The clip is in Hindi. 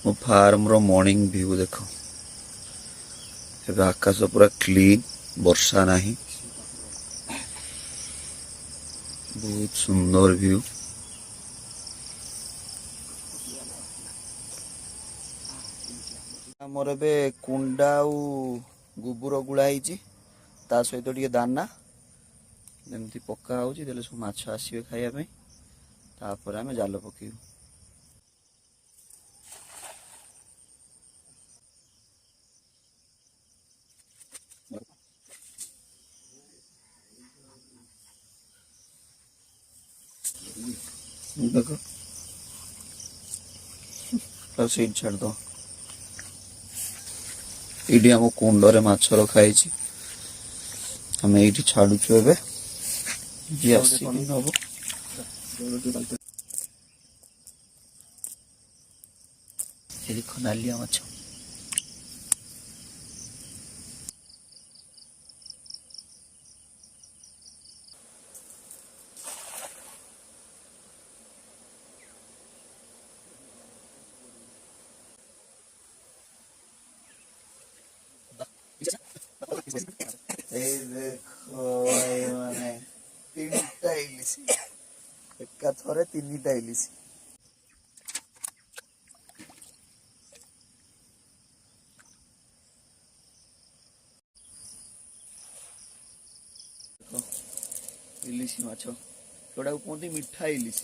मो फार्म रो मॉर्निंग व्यू देख आकाश पूरा क्लीन वर्षा नहीं बहुत सुंदर व्यू मोर ए कुंडा गोबर गुड़ा ता सहित टे दाना जमी पका हो सब माछ आसवे खायापी तापर आम जाल पकेबू देखो सीट छाड़ दो ये आम कुंडरे माछ रखाई आम ये छाड़ुचु ए नब देख नालिया माछ एका थरे तीन टा इलिश इलिश माछ जोड़ा कहते मिठा इलिश